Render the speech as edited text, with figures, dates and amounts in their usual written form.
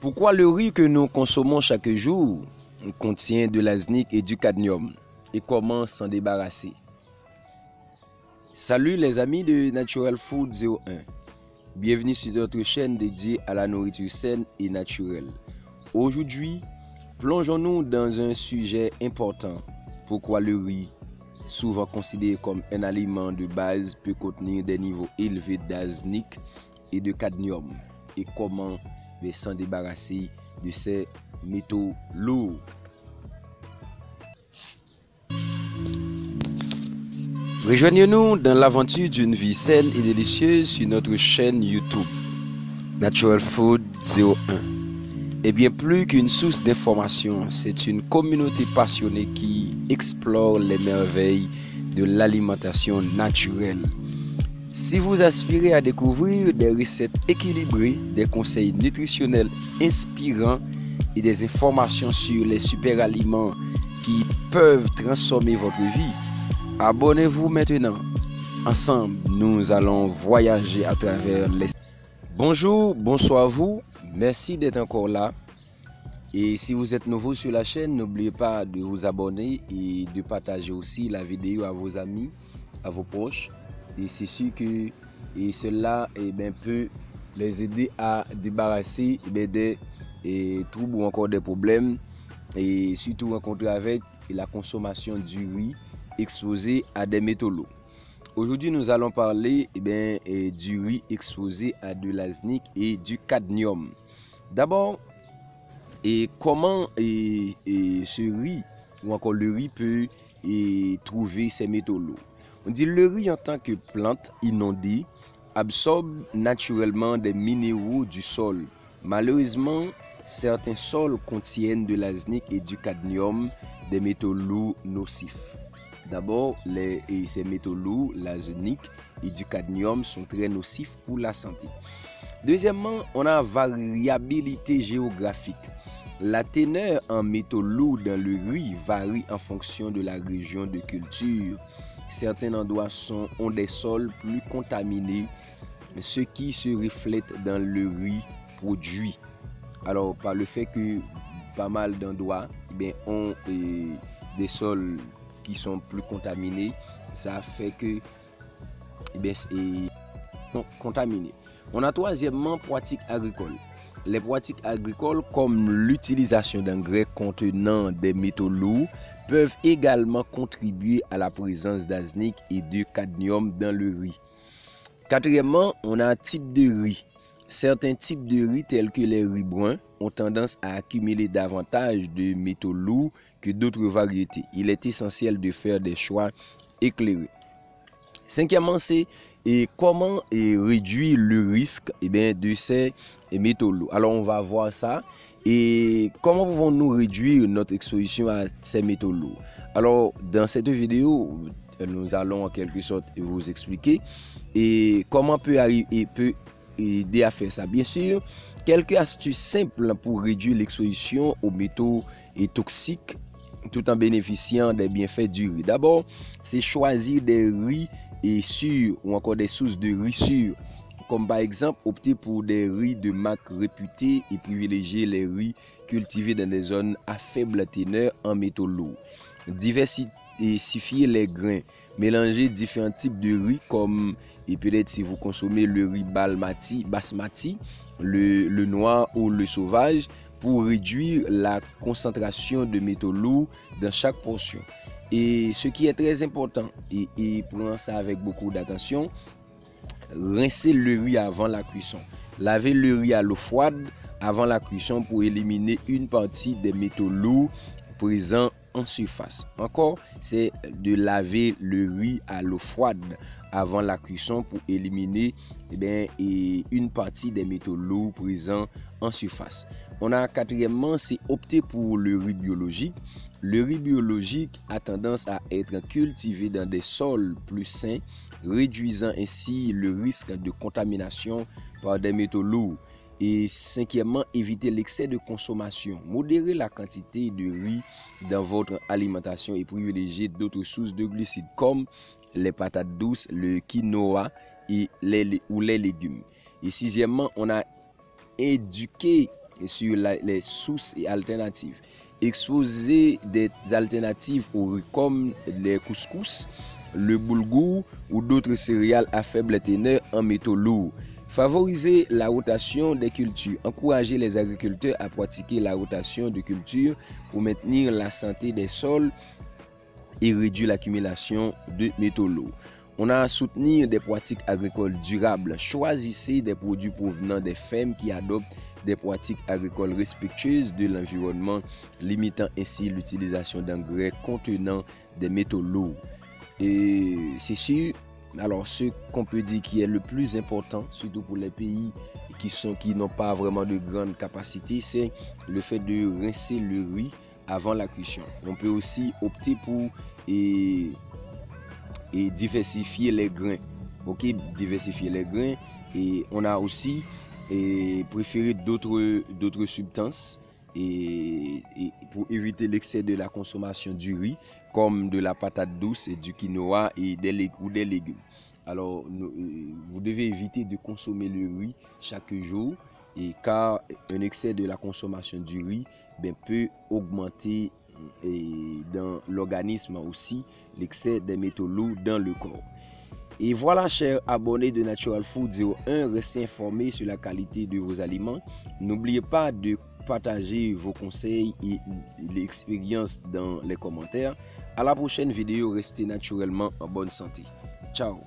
Pourquoi le riz que nous consommons chaque jour contient de l'arsenic et du cadmium et comment s'en débarrasser? Salut les amis de Natural Food 01. Bienvenue sur notre chaîne dédiée à la nourriture saine et naturelle. Aujourd'hui, plongeons-nous dans un sujet important. Pourquoi le riz, souvent considéré comme un aliment de base, peut contenir des niveaux élevés d'arsenic et de cadmium et comment s'en débarrasser de ces métaux lourds. Rejoignez-nous dans l'aventure d'une vie saine et délicieuse sur notre chaîne YouTube Natural Food 01. Et bien plus qu'une source d'information, c'est une communauté passionnée qui explore les merveilles de l'alimentation naturelle. Si vous aspirez à découvrir des recettes équilibrées, des conseils nutritionnels inspirants et des informations sur les super aliments qui peuvent transformer votre vie, abonnez-vous maintenant. Ensemble, nous allons voyager à travers les... Bonjour, bonsoir à vous. Merci d'être encore là. Et si vous êtes nouveau sur la chaîne, n'oubliez pas de vous abonner et de partager aussi la vidéo à vos amis, à vos proches. Et c'est sûr que cela peut les aider à débarrasser des troubles ou encore des problèmes. Et surtout rencontrer avec la consommation du riz exposé à des métaux lourds. Aujourd'hui, nous allons parler du riz exposé à de l'arsenic et du cadmium. D'abord, comment ce riz ou encore le riz peut trouver ces métaux lourds. On dit le riz en tant que plante inondée absorbe naturellement des minéraux du sol. Malheureusement, certains sols contiennent de l'arsenic et du cadmium, des métaux lourds nocifs. D'abord, ces métaux lourds, l'arsenic et du cadmium, sont très nocifs pour la santé. Deuxièmement, on a variabilité géographique. La teneur en métaux lourds dans le riz varie en fonction de la région de culture. Certains endroits ont des sols plus contaminés, ce qui se reflète dans le riz produit. Alors, par le fait que pas mal d'endroits ont des sols qui sont plus contaminés, ça fait que sont contaminés. On a troisièmement pratiques agricoles. Les pratiques agricoles comme l'utilisation d'engrais contenant des métaux lourds peuvent également contribuer à la présence d'arsenic et de cadmium dans le riz. Quatrièmement, on a un type de riz. Certains types de riz tels que les riz bruns ont tendance à accumuler davantage de métaux lourds que d'autres variétés. Il est essentiel de faire des choix éclairés. Cinquièmement, c'est comment réduire le risque de ces métaux lourds. Alors, on va voir ça. Et comment pouvons-nous réduire notre exposition à ces métaux lourds? Alors, dans cette vidéo, nous allons en quelque sorte vous expliquer comment peut aider à faire ça. Bien sûr, quelques astuces simples pour réduire l'exposition aux métaux toxiques tout en bénéficiant des bienfaits du riz. D'abord, c'est choisir des riz sûrs ou encore des sources de riz sûrs. Comme par exemple, opter pour des riz de marque réputée et privilégier les riz cultivés dans des zones à faible teneur en métaux lourds. Diversifier les grains. Mélanger différents types de riz comme, et peut-être si vous consommez le riz basmati, le noir ou le sauvage, pour réduire la concentration de métaux lourds dans chaque portion. Et ce qui est très important, et prenons ça avec beaucoup d'attention, rincer le riz avant la cuisson. Lavez le riz à l'eau froide avant la cuisson pour éliminer une partie des métaux lourds présents en surface. Encore, c'est de laver le riz à l'eau froide avant la cuisson pour éliminer une partie des métaux lourds présents en surface. On a quatrièmement, c'est opter pour le riz biologique. Le riz biologique a tendance à être cultivé dans des sols plus sains, réduisant ainsi le risque de contamination par des métaux lourds. Et cinquièmement, éviter l'excès de consommation. Modérer la quantité de riz dans votre alimentation et privilégier d'autres sources de glucides comme les patates douces, le quinoa et les légumes. Et sixièmement, on a éduquer sur les sources et alternatives. Exposer des alternatives aux riz comme les couscous, le boulgour ou d'autres céréales à faible teneur en métaux lourds. Favoriser la rotation des cultures. Encourager les agriculteurs à pratiquer la rotation de cultures pour maintenir la santé des sols et réduire l'accumulation de métaux lourds. On a à soutenir des pratiques agricoles durables. Choisissez des produits provenant des fermes qui adoptent des pratiques agricoles respectueuses de l'environnement, limitant ainsi l'utilisation d'engrais contenant des métaux lourds. Et c'est sûr, alors ce qu'on peut dire qui est le plus important, surtout pour les pays qui n'ont pas vraiment de grande capacité, c'est le fait de rincer le riz avant la cuisson. On peut aussi opter pour et diversifier les grains. Ok, diversifier les grains. Et on a aussi préféré d'autres substances pour éviter l'excès de la consommation du riz, comme de la patate douce et du quinoa et des légumes. Alors, vous devez éviter de consommer le riz chaque jour, car un excès de la consommation du riz peut augmenter dans l'organisme aussi l'excès des métaux lourds dans le corps. Et voilà, chers abonnés de Natural Food 01, restez informés sur la qualité de vos aliments. N'oubliez pas de partager vos conseils et l'expérience dans les commentaires. À la prochaine vidéo, restez naturellement en bonne santé. Ciao.